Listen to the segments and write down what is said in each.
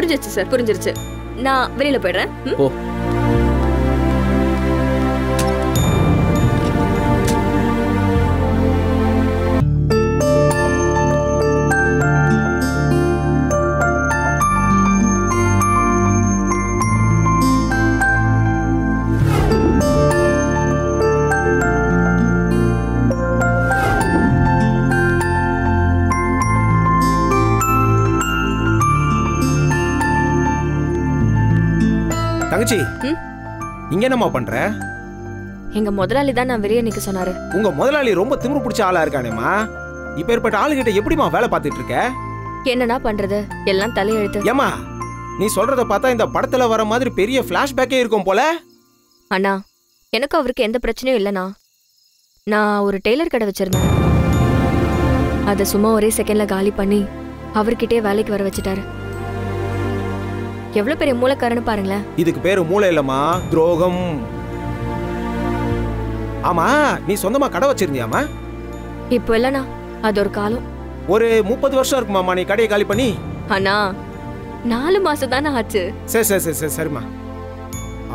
புரிஞ்சிருச்சு சார், புரிஞ்சிருச்சு. நான் வெளியில போயிடுறேன். போ. தங்கச்சி, இங்க என்னமா பண்ற? எங்க முதலாளி தான் நான் வெளியே நிக்க சொன்னாரு. உங்க முதலாளி ரொம்ப திமிரு பிடிச்ச ஆளா இருக்கானேமா. இப்ப ஏற்பட்ட ஆளுகிட்ட எப்படிமா வேலை பார்த்துட்டு இருக்க? என்னன்னா பண்றது, எல்லாம் தலையெழுத்து. ஏமா, நீ சொல்றத பார்த்தா இந்த படத்துல வர மாதிரி பெரிய பிளாஷ்பேக்கே இருக்கும் போல. அண்ணா, எனக்கு அவருக்கு எந்த பிரச்சனையும் இல்லைண்ணா. நான் ஒரு டெய்லர் கடை வச்சிருந்தேன். அதை சும்மா ஒரே செகண்ட்ல காலி பண்ணி அவர்கிட்டே வேலைக்கு வர வச்சுட்டாரு. எவ்வளவு பெரிய மூலக்காரன்னு பாருங்களேன். இதுக்கு பேரு மூளை இல்லம்மா, துரோகம். ஆமா, நீ சொந்தமா கடை வச்சிருந்தியாமா? இப்போ இல்லண்ணா, அது ஒரு காலம். ஒரு 30 வருஷம் இருக்குமாமா நீ கடையை காலி பண்ணி? அண்ணா, 4 மாசம் தானே ஆச்சு. சரி சரி சரி சரி சரிம்மா.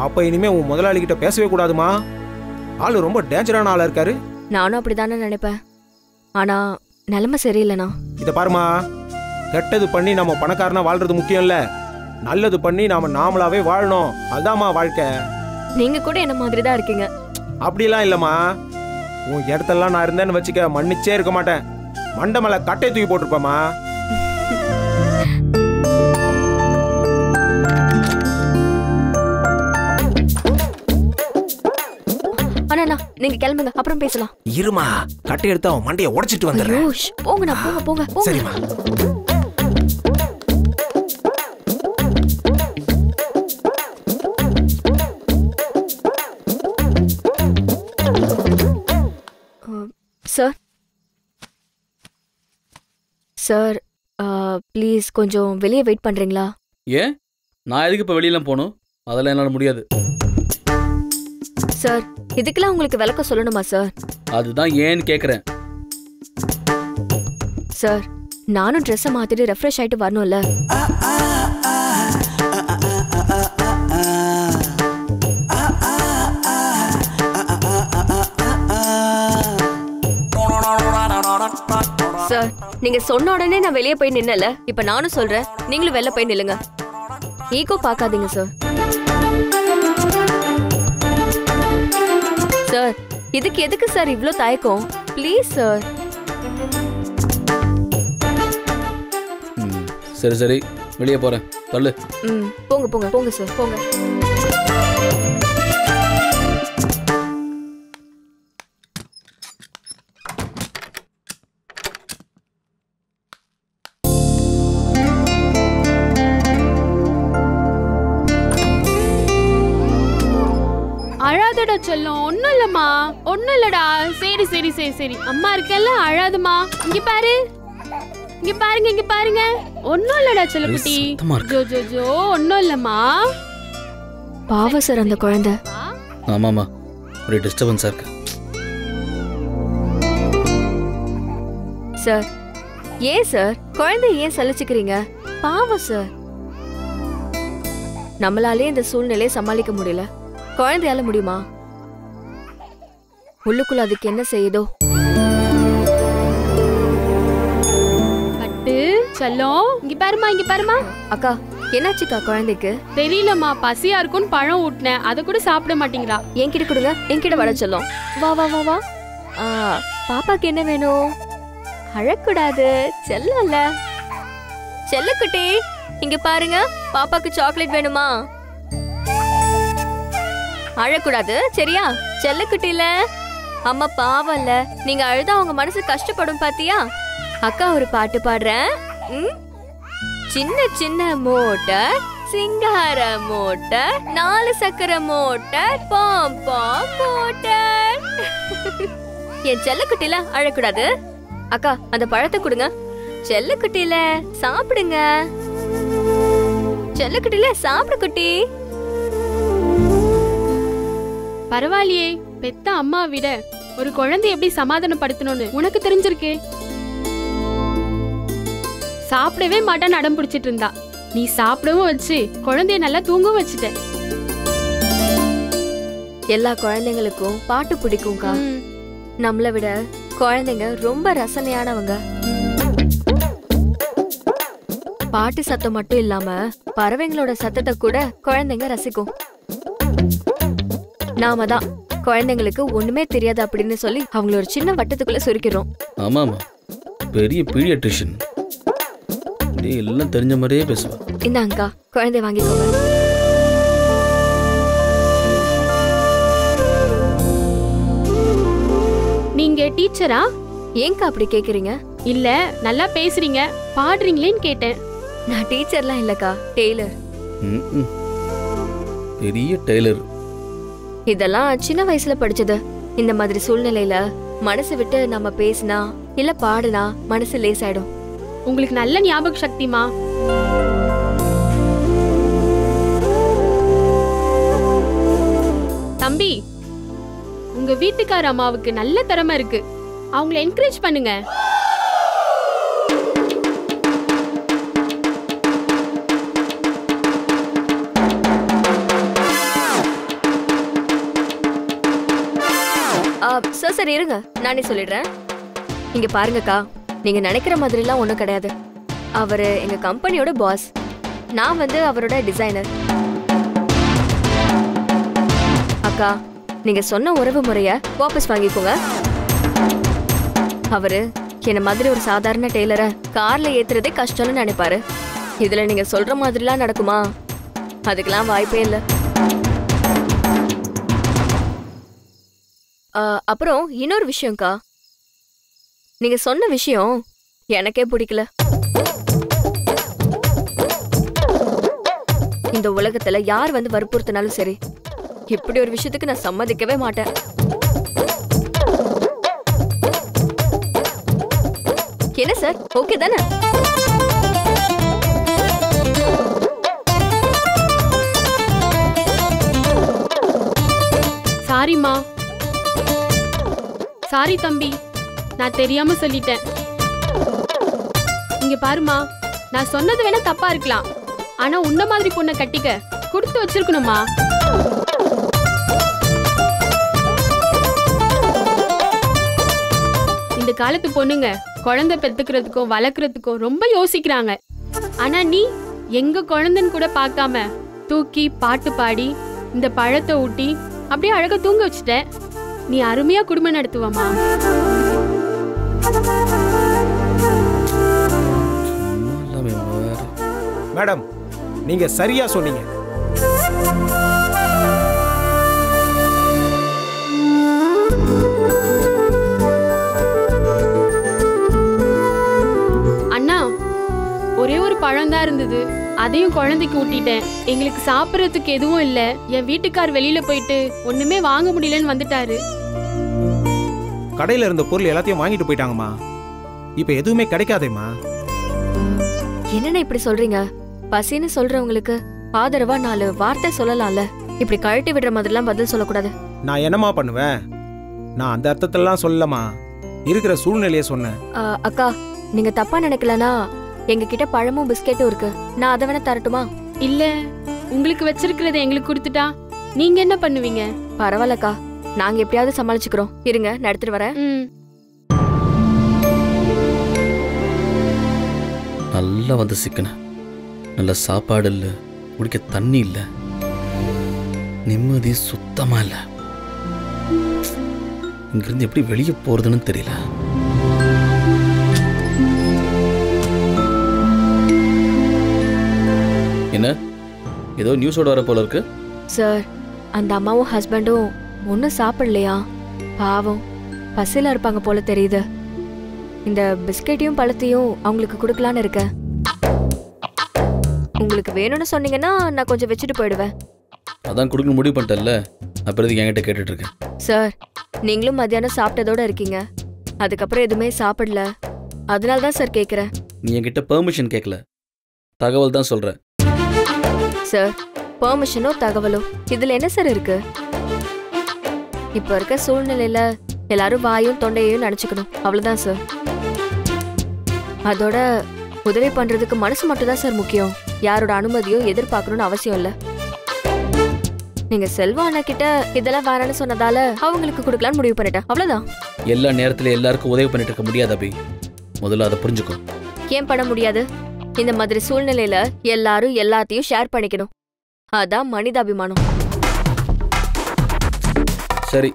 அப்ப இனிமே உன் முதலாளி கிட்ட பேசவே கூடாதுமா. ஆளு ரொம்ப டேஞ்சரான ஆளா இருக்காரு. நானும் அப்படிதானே நினைப்பேன். ஆனா நிலைமை சரியில்லைண்ணா. இத பாருமா, கெட்டது பண்ணி நம்ம பணக்காரனா வாழ்றது முக்கியம் இல்ல, நல்லது பண்ணி நாம நாமளாவே வாழணும். அதாம்மா வாழ்க்கை. நீங்க கூட என்ன மாதிரி தான் இருக்கீங்க. அப்படிலாம் இல்லம்மா. உன் இடத்தெல்லாம் நான் இருந்தேன்னு வச்சுக்க, மன்னிச்சே இருக்க மாட்டேன். மண்டை மேல கட்டை தூக்கி போட்டிருப்பேம்மா. அண்ணா, நீங்க கிளம்புங்க, அப்புறம் பேசலாம். இருமா, கட்டை எடுத்து அவன் மண்டையை உடைச்சிட்டு வந்துடுறேன். போங்கண்ணா, போங்க போங்க. சரிம்மா. சார், சார், ப்ளீஸ் கொஞ்சம் வெளியே வெயிட் பண்றீங்களா? ஏன், நான் எதுக்கு இப்போ வெளியெல்லாம் போகணும்? அதெல்லாம் என்னால் முடியாது. சார், இதுக்கெல்லாம் உங்களுக்கு விளக்கம் சொல்லணுமா சார்? அதுதான் ஏன்னு கேட்குறேன். சார், நானும் ட்ரெஸ்ஸை மாத்திட்டு ரெஃப்ரெஷ் ஆயிட்டு வரணும்ல. சார், நீங்க சொன்ன உடனே நான் வெளியே போய் நின்னல, இப்ப நானும் சொல்றேன், நீங்களும் வெளில போய் நில்லுங்க. ஈகோ பார்க்காதீங்க சார். சார், இதுக்கு எதுக்கு சார் இவ்ளோ தயக்கம்? Please sir. சரி சரி, வெளியே போறேன், தள்ளு. போங்க போங்க போங்க சார், போங்க. அழாதடா செல்லம், ஒண்ணும் இல்லம்மா, ஒண்ணும் இல்லடா. சரி சரி சரி சரி, அம்மா இருக்கல்ல, அழாதுமா. இங்க பாரு, இங்க பாருங்க, இங்க பாருங்க. ஒண்ணும் இல்லடா செல்லக்குட்டி. ஜோ ஜோ ஜோ, ஒண்ணும் இல்லம்மா. பாவம் சார் அந்த குழந்தை. ஆமாமா, ஒரு டிஸ்டர்பன்ஸா இருக்கு. சார், ஏன் சார் குழந்தை ஏன் சலிச்சுக்கிறீங்க? பாவம் சார். நம்மளாலே இந்த சூழ்நிலையை சமாளிக்க முடியல, குழந்தையால முடியுமா? உள்ளுக்குள்ள அதுக்கு என்ன செய்யுதோ. பட்டு செல்லம், இங்க பாருமா, இங்க பாருமா. அக்கா, என்னாச்சுக்கா குழந்தைக்கு? தெரியலம்மா, பசியா இருக்குன்னு பழம் ஊட்டினேன், அதை கூட சாப்பிட மாட்டேங்கிறா. என்கிட்ட கொடுங்க, என்கிட்ட வர சொல்லும். வா வா வா வா. பாப்பாக்கு என்ன வேணும்? அழக்கூடாது, செல்லல. செல்லக்குட்டி, இங்க பாருங்க, பாப்பாக்கு சாக்லேட் வேணுமா? அழக்கூடாது, சரியா? செல்லக்குட்டில அம்மா பாவம் இல்ல, நீங்க அழுதா அவங்க மனசு கஷ்டப்படும் பாத்தியா? அக்கா ஒரு பாட்டு பாடுறேன். சின்ன சின்ன மோட்டர், சிங்கார மோட்டர், 4 சக்கர மோட்டர், பாம் பாம் மோட்டர். என் செல்லக்குட்டில அழக்கூடாது. அக்கா, அந்த பழத்தை கொடுங்க. செல்லக்குட்டில சாப்பிடுங்க. செல்லக்குட்டில சாப்பிடு குட்டி. பரவாயில்லையே, பெத்த அம்மா விட ஒரு குழந்தை எப்படி சமாதானப்படுத்தணும்னு உனக்கு தெரிஞ்சிருக்கே. சாப்பிடவே மாட்டான்னு அடம் பிடிச்சிட்டு இருந்தா, நீ சாப்பிடவும் வச்சு குழந்தைய நல்லா தூங்கவும் வச்சுட்ட. எல்லா குழந்தைங்களுக்கும் பாட்டு பிடிக்கும்க்கா. நம்மளை விட குழந்தைங்க ரொம்ப ரசனையானவங்க. பாட்டு சத்தம் மட்டும் இல்லாம பறவைங்களோட சத்தத்தை கூட குழந்தைங்க ரசிக்கும். நாம தான் குழந்தைங்களுக்கு ஒண்ணுமே தெரியாது அப்படின்னு சொல்லி அவங்கள ஒரு சின்ன வட்டத்துக்குள்ள சுருக்கிறோம். ஆமாமா, பெரிய பீடியாட்ரிஷியன் எல்லாம் தெரிஞ்ச மாதிரியே பேசுவா. இந்தாங்கக்கா, குழந்தை வாங்கிக்கோங்க. நீங்க டீச்சரா? ஏங்கா அப்படி கேக்குறீங்க? இல்ல, நல்லா பேசுறீங்க, பாடுறீங்களேன்னு கேட்டேன். நான் டீச்சர்லாம் இல்லக்கா, டெய்லர். பெரிய டெய்லர். இதெல்லாம் சின்ன வயசுல படிச்சது. இந்த மாதிரி சூழ்நிலையில மனசு விட்டு நம்ம பேசினா இல்ல பாடுனா மனசு லேசாயிடும். உங்களுக்கு நல்ல ஞாபக சக்திமா. தம்பி, உங்க வீட்டுக்கார அம்மாவுக்கு நல்ல திறமை இருக்கு, அவங்கள என்கரேஜ் பண்ணுங்க. சார் இருங்க, நானே சொல்லிடுறேன். இங்க பாருங்கக்கா, நீங்க நினைக்கிற மாதிரிலாம் ஒண்ணும் கிடையாது. அவரு எங்க கம்பெனியோட பாஸ், நான் வந்து அவரோட டிசைனர். அக்கா, நீங்க சொன்ன உறவு முறைய வாபஸ் வாங்கிக்கோங்க. அவரு என்ன மாதிரி ஒரு சாதாரண டெய்லரை கார்ல ஏத்துறதே கஷ்டம்னு நினைப்பாரு. இதுல நீங்க சொல்ற மாதிரிலாம் நடக்குமா? அதுக்கெல்லாம் வாய்ப்பே இல்லை. அப்புறம் இன்னொரு விஷயம்க்கா, நீங்க சொன்ன விஷயம் எனக்கே பிடிக்கல. இந்த உலகத்துல யார் வந்து வற்புறுத்தினாலும் சரி, இப்படி ஒரு விஷயத்துக்கு நான் சம்மதிக்கவே மாட்டேன். என்ன சார், ஓகே தானே? சாரிம்மா. சாரி தம்பி, நான் தெரியாம சொல்லிட்டேன். இங்க பாருமா, நான் சொன்னது வேணா தப்பா இருக்கலாம், ஆனா உன்ன மாதிரி பொண்ணை கட்டிக்க கொடுத்து வச்சிருக்கணுமா? இந்த காலத்து பொண்ணுங்க குழந்தை பெத்துக்கிறதுக்கும் வளர்க்கறதுக்கும் ரொம்ப யோசிக்கிறாங்க. ஆனா நீ எங்க குழந்தைன்னு கூட பார்க்காம தூக்கி பாட்டு பாடி இந்த பழத்தை ஊட்டி அப்படியே அழகா தூங்க வச்சுட்ட. நீ அருமையா குடும்பம் நடத்துவமா? மேடம், நீங்க சரியா சொன்னீங்க. அண்ணா, ஒரே ஒரு பழம் தான் இருந்தது, அதையும் குழந்தைக்கு ஊட்டிட்டேன். எங்களுக்கு சாப்பிடறதுக்கு எதுவும் இல்ல. என் வீட்டுக்கார் வெளியில போயிட்டு ஒண்ணுமே வாங்க முடியலன்னு வந்துட்டாரு. கடையில இருந்த பொருள் எல்லாத்தையும் வாங்கிட்டு போயிட்டாங்கம்மா. இப்ப எதுவுமே கிடைக்காதேம்மா. என்னென்ன இப்படி சொல்றீங்க? பசின்னு சொல்றவங்களுக்கு ஆதரவா 4 வார்த்தை சொல்லலாம்ல. இப்படி கழட்டி விடுற மாதிரிலாம் பதில் சொல்லக்கூடாது. நான் என்னம்மா பண்ணுவேன்? நான் அந்த அர்த்தத்திலலாம் சொல்லலம்மா, இருக்கிற சூழ்நிலையை சொன்னேன். அக்கா, நீங்க தப்பா நினைக்கலனா எங்க கிட்ட பழமும் பிஸ்கெட்டும் இருக்கு, நான் அதை வேணா தரட்டுமா? இல்ல, உங்களுக்கு வச்சிருக்கிறத எங்களுக்கு கொடுத்துட்டா நீங்க என்ன பண்ணுவீங்க? பரவாயில்லக்கா, நாங்க எப்படியாவது சமாளிச்சுக்கிறோம். இருங்க, நான் எடுத்துட்டு வரேன். நல்லா வந்து சிக்கன, நல்ல சாப்பாடு இல்லை, குடிக்க தண்ணி இல்லை, நிம்மதி சுத்தமா இல்லை. இங்கிருந்து எப்படி வெளியே போறதுன்னு தெரியல. என்ன ஏதோ நியூஸோட வர போல இருக்கு? சார், அந்த அம்மாவும் ஹஸ்பண்டும் ஒன்னும் சாப்பிடலையா? பாவம், பசியில இருப்பாங்க போல தெரியுது. இந்த பிஸ்கெட்டையும் பழத்தையும் அவங்களுக்கு கொடுக்கலான்னு இருக்கேன். உங்களுக்கு வேணும்னு சொன்னீங்கன்னா நான் கொஞ்சம் வச்சுட்டு போயிடுவேன். அதான் கொடுக்கணும் முடிவு பண்ணிட்டேன்ல, அப்புறம் என்கிட்ட கேட்டுட்டு இருக்கேன். சார், நீங்களும் மத்தியானம் சாப்பிட்டதோட இருக்கீங்க, அதுக்கப்புறம் எதுவுமே சாப்பிடல. அதனால தான் சார் கேட்குறேன். நீ என்கிட்ட பெர்மிஷன் கேட்கல, தகவல் தான் சொல்கிறேன். சார், பெர்மிஷனோ தகவலோ இதில் என்ன சார் இருக்கு? இப்போ இருக்க சூழ்நிலையில் எல்லாரும் வாயும் தொண்டையையும் நினச்சிக்கணும், அவ்வளோதான் சார். அதோட உதவி பண்றதுக்கு மனசு மட்டும் தான் சார் முக்கியம். யாரோட அனுமதியோ எதிர்பார்க்கணும்னு அவசியம் இல்ல. நீங்க செல்வா அண்ணா கிட்ட இதெல்லாம் வேறன்னு சொன்னதால அவங்களுக்கு கொடுக்கலாம்னு முடிவு பண்ணிட்டேன். அவ்வளவுதான். எல்லா நேரத்துல எல்லாருக்கும் உதவி பண்ணிட்டு இருக்க முடியாது அபி. முதல்ல அதை புரிஞ்சுக்கோ. ஏன் பண்ண முடியாது? இந்த மாதிரி சூழ்நிலையில எல்லாரும் எல்லாத்தையும் ஷேர் பண்ணிக்கணும். அதான் மனிதாபிமானம். சரி,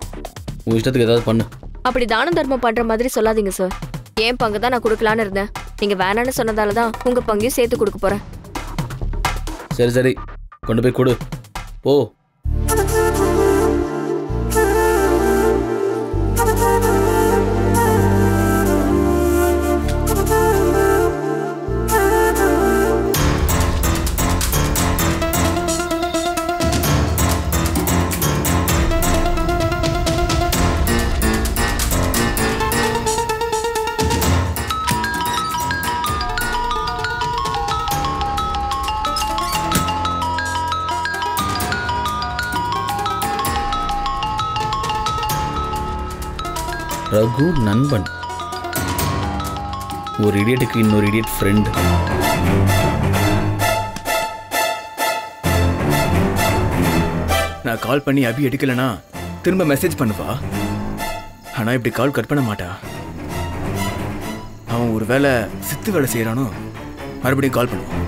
உன் இஷ்டத்துக்கு ஏதாவது பண்ணு. அப்படி தானம் தர்மம் பண்ற மாதிரி சொல்லாதீங்க சார். என் பங்கு தான் நான் கொடுக்கலான்னு இருந்தேன். நீங்க வேணான்னு சொன்னதால தான் உங்க பங்கையும் சேர்த்து கொடுக்க போறேன். சரி சரி, கொண்டு போய் கொடு போ. ரகு நண்பன், ஒரு இடியட்டுக்கு இன்னொரு இடியட் ஃப்ரெண்ட். நான் கால் பண்ணி அபி எடுக்கலனா திரும்ப மெசேஜ் பண்ணுவா. ஆனா இப்படி கால் கட் பண்ண மாட்டா. அவன் ஒரு வேளை சித்து வேலை செய்யறானோ, மறுபடியும் கால் பண்ணுவான்.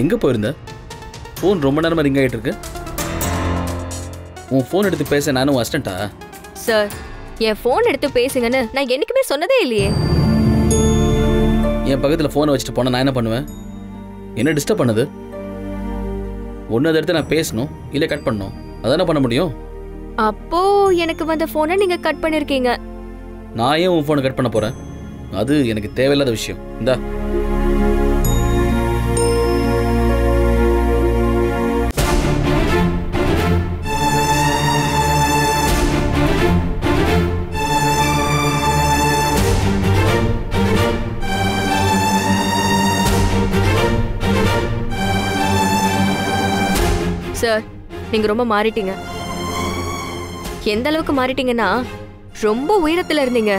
எங்கே போயிருந்த? ஃபோன் ரொம்ப நேரமாக ரிங் ஆகிட்டு இருக்கு. உன் ஃபோன் எடுத்து பேச நானும் அசிஸ்டண்டா? சார், என் ஃபோன் எடுத்து பேசுங்கன்னு நான் என்னைக்குமே சொன்னதே இல்லையே. என் பக்கத்தில் ஃபோனை வச்சுட்டு போனால் நான் என்ன பண்ணுவேன்? என்ன டிஸ்டர்ப் பண்ணது? ஒன்று அதை எடுத்து நான் பேசணும், இல்லை கட் பண்ணணும். அதானே பண்ண முடியும். அப்போ எனக்கு வந்த ஃபோனை நீங்க கட் பண்ணிருக்கீங்க. நான் ஏன் உன் ஃபோனை கட் பண்ண போகிறேன்? அது எனக்கு தேவையில்லாத விஷயம். இந்தா. சார், நீங்க ரொம்ப மாறிட்டீங்க. எந்த அளவுக்கு மாறிட்டீங்கன்னா, ரொம்ப உயரத்துல இருந்தீங்க,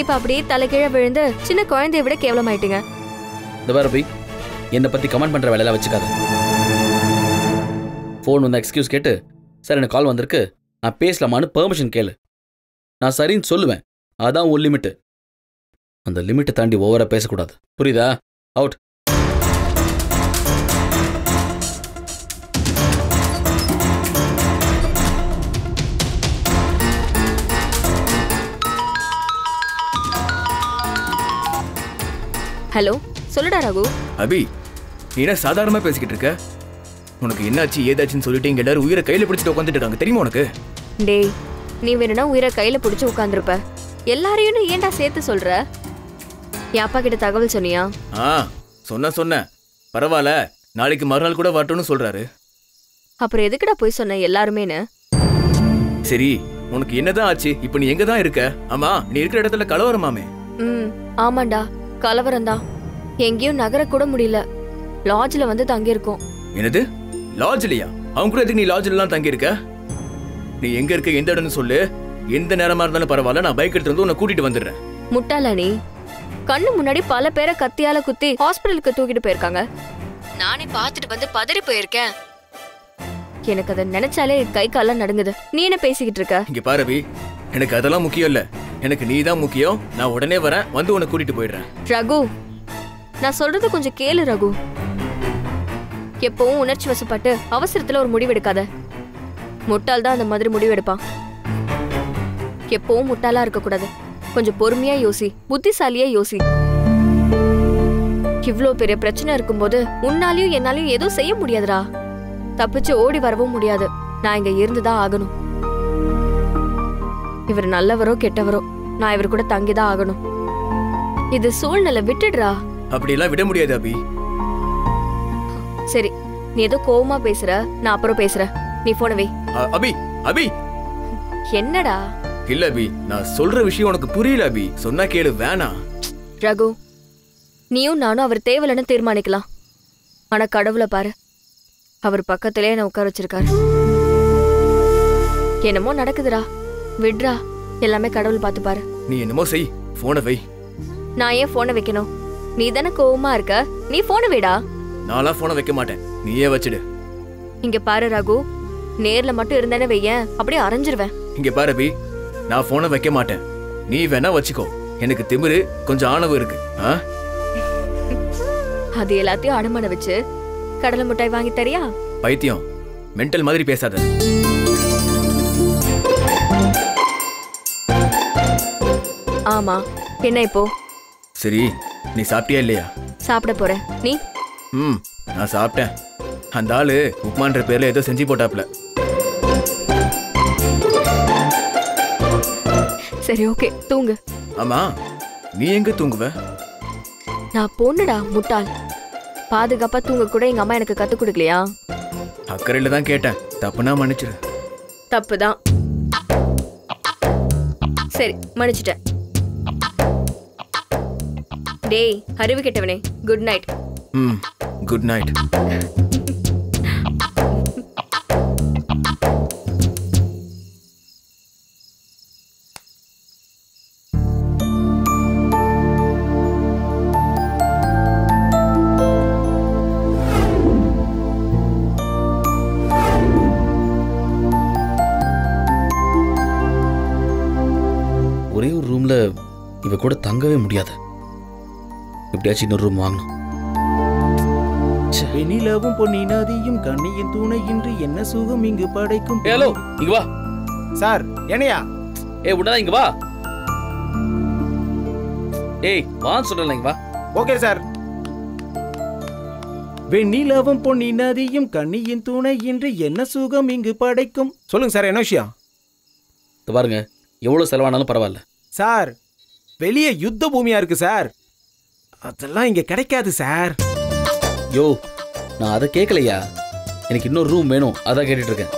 இப்ப அப்படியே தலைகீழ விழுந்து சின்ன குழந்தைய விட கேவலமாயிட்டீங்க. இந்த பாரு அபி, என்னை பற்றி கமெண்ட் பண்ணுற வேலையெல்லாம் வச்சுக்காத. ஃபோன் வந்து எக்ஸ்கியூஸ் கேட்டு, சார் எனக்கு கால் வந்திருக்கு, நான் பேசலாமான்னு பெர்மிஷன் கேளு. நான் சரின்னு சொல்லுவேன். அதான் ஒரு லிமிட்டு. அந்த லிமிட்டை தாண்டி ஓவராக பேசக்கூடாது. புரியுதா? அவுட். ஹலோ, சொல்லுடா ரகு. அபி, நீ என்ன சாதாரணமா பேசிக்கிட்டு இருக்க? உனக்கு என்னாச்சு ஏதாச்சுன்னு சொல்லிட்டு இங்க எல்லாரும் உயிரை கையில பிடிச்சிட்டு உட்காந்துட்டு இருக்காங்க, தெரியுமா உனக்கு? டேய், நீ வேணும்னா உயிரை கையில பிடிச்சு உட்காந்துருப்ப. எல்லாரையும் ஏன்டா சேர்த்து சொல்ற? என் அப்பா கிட்ட தகவல் சொன்னியா? சொன்ன பரவாயில்ல, நாளைக்கு மறுநாள் கூட வரட்டும்னு சொல்றாரு. அப்புறம் எதுக்குடா போய் சொன்ன எல்லாருமேன்னு? சரி, உனக்கு என்னதான் ஆச்சு? இப்ப நீ எங்க தான் இருக்க? ஆமா, நீ இருக்கிற இடத்துல கலவரமாமே. ஆமாண்டா, கலவரம் தான். எங்கேயும் நகர கூட முடியல. லாட்ஜ்ல வந்து தங்கி இருக்கோம். என்னது, லாட்ஜ்லயா? அவங்க கூட எதுக்கு நீ லாட்ஜ்ல எல்லாம் தங்கி இருக்க? நீ எங்க இருக்க, எந்த இடம்னு சொல்லு. எந்த நேரமா இருந்தாலும் பரவாயில்ல, நான் பைக் எடுத்து வந்து உன்னை கூட்டிட்டு வந்துடுறேன். முட்டாளா நீ? கண்ணு முன்னாடி பல பேரை கத்தியால குத்தி ஹாஸ்பிட்டலுக்கு தூக்கிட்டு போயிருக்காங்க. நானே பார்த்துட்டு வந்து பதறி போயிருக்கேன். எனக்கு அதை நினைச்சாலே கை காலம் நடுங்குது. நீ என்ன பேசிக்கிட்டு இருக்க? இங்க பாரவி, எனக்கு அதெல்லாம் முக்கியம் இல்ல. எனக்கு நீ தான் முக்கியம். நான் உடனே வரேன், வந்து உன்னை கூட்டிட்டு போயிடுறேன். ரகு, நான் சொல்றது கொஞ்சம் கேளு ரகு. எப்பவும் உணர்ச்சி வசப்பட்டு அவசரத்துல ஒரு முடிவு எடுக்காத. முட்டாள் தான் அந்த மாதிரி முடிவு எடுப்பான். எப்பவும் முட்டாளா இருக்க கூடாது. கொஞ்சம் பொறுமையா யோசி, புத்திசாலியா யோசி. இவ்ளோ பெரிய பிரச்சனை இருக்கும்போது உன்னாலையும் என்னாலையும் எதுவும் செய்ய முடியாதுடா. தப்பிச்சு ஓடி வரவும் முடியாது. நான் இங்க இருந்துதான் ஆகணும். இவர் நல்லவரோ கெட்டவரோ நான் இவர் கூட தங்கிதான் ஆகணும். இது சூழ்நிலை, விட்டுடுறா. அப்படியெல்லாம் விட முடியாது அபி. சரி, நீ ஏதோ கோவமா பேசுற, நான் அப்புறம் பேசுறேன். நீ போன வை. அபி அபி என்னடா? இல்ல அபி, நான் சொல்ற விஷயம் உனக்கு புரியல அபி. சொன்னா கேளு, வேணாம். ரகு, நீயும் நானும் அவர் தேவலன்னு தீர்மானிக்கலாம். ஆனா கடவுளை பாரு, அவர் பக்கத்திலே என்ன உட்கார வச்சிருக்காரு. என்னமோ நடக்குதுடா, விட்றா. எல்லாமே கடவுள் பார்த்து பாரு. நீ என்னமோ செய், போனை வை. நான் ஏன் போனை வைக்கணும்? நீ தானே கோவமா இருக்க, நீ போனை வைடா. நான்லாம் போனை வைக்க மாட்டேன், நீயே வச்சிடு. இங்க பாரு ரகு, நேர்ல மட்டும் இருந்தேன்னு வையேன், அப்படியே அரைஞ்சிருவேன். இங்க பாரு அபி, நான் போனை வைக்க மாட்டேன். நீ வேணா வச்சுக்கோ. எனக்கு திமிரு கொஞ்சம் ஆணவம் இருக்கு. அது எல்லாத்தையும் அடமான வச்சு கடலை மிட்டாய் வாங்கி தரியா? பைத்தியம், மென்டல் மாதிரி பேசாத. ஆமா, என்ன இப்போ? சரி, நீ சாப்பிட்டியா இல்லையா? சாப்பிட போறேன். நீ? நான் சாப்பிட்டேன். அந்த ஆளு உப்மான்ற பேர்ல ஏதோ செஞ்சு போட்டாப்ல. சரி, ஓகே, தூங்கு. ஆமா, நீ எங்க தூங்குவ? நான் பொண்ணுடா, முட்டாள். பாதுகாப்பா தூங்க கூட எங்க அம்மா எனக்கு கத்து கொடுக்கலையா? அக்கறையில தான் கேட்டேன், தப்புனா மன்னிச்சிரு. தப்புதான். சரி, மன்னிச்சிட்டேன். டேய் அறிவு கெட்டவனே, குட் நைட். Good night. ஒரே ஒரு ரூம்ல இவ கூட தங்கவே முடியாது. எப்படியாச்சும் இன்னொரு ரூம் வாங்கணும். வெண்ணிலவும் பொன்னி நதியும் கண்ணியின் துணை இன்றி என்ன சுகம் இங்கு படைக்கும். ஹலோ, இங்க வா. சார், என்னையா? உடனே இங்க வா. வான்னு சொல்றேன், இங்க வா. Okay sir. வெண்ணிலவும் பொன்னி நதியும் கண்ணியின் துணை இன்றி என்ன சுகம் இங்கு படைக்கும். சொல்லுங்க சார், என்ன விஷயம்? பாருங்க, எவ்வளவு செலவானாலும் பரவாயில்ல சார். வெளியே யுத்த பூமியா இருக்கு சார், அதெல்லாம் இங்க கிடைக்காது சார். யோ, நான் அதை கேட்கலையா. எனக்கு இன்னொரு ரூம் வேணும், அதான் கேட்டுட்டு இருக்கேன்.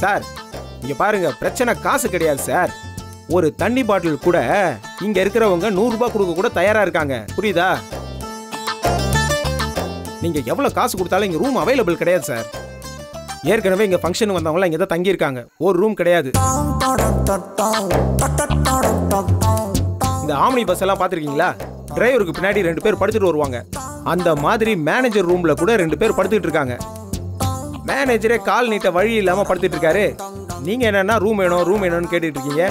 சார், இங்க பாருங்க, பிரச்சனை காசு கிடையாது சார். ஒரு தண்ணி பாட்டில் கூட இங்க இருக்கிறவங்க 100 ரூபாய் கொடுக்க கூட தயாரா இருக்காங்க, புரியுதா? நீங்க எவ்வளவு காசு கொடுத்தாலும் இங்க ரூம் அவைலபிள் கிடையாது சார். ஏற்கனவே இங்க ஃபங்க்ஷன் வந்தவங்க இங்க தான் தங்கி இருக்காங்க, ஒரு ரூம் கிடையாது. இந்த ஆம்னி பஸ் எல்லாம் பாத்திருக்கீங்களா? டிரைவருக்கு பின்னாடி 2 பேர் படுத்துட்டு வருவாங்க. அந்த மாதிரி மேனேஜர் ரூம்ல கூட 2 பேர் படுத்துட்டு இருக்காங்க. மேனேஜரே கால் நீட்ட வழி இல்லாம படுத்துட்டு இருக்காரு. நீங்க என்னன்னா ரூம் வேணும் ரூம் வேணும்னு கேட்டுட்டு இருக்கீங்க.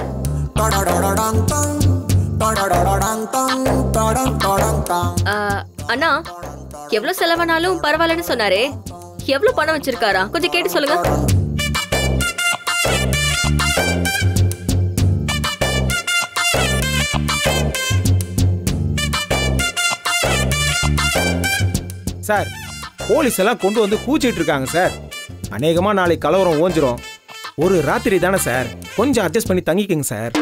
அண்ணா, எவ்வளவு செலவானாலும் பரவாயில்லன்னு சொன்னாரே, எவ்வளவு பணம் வச்சிருக்காரா? கொஞ்சம் கேட்டு சொல்லுங்க. சார், போலீஸ் எல்லாம் கொண்டு வந்து கூச்சிட்டு இருக்காங்க சார். அநேகமா நாளைக்கு கலவரம் ஓஞ்சிரும். ஒரு ராத்திரி தானே சார், கொஞ்சம் அட்ஜஸ்ட் பண்ணி தங்கிக்கங்க சார்.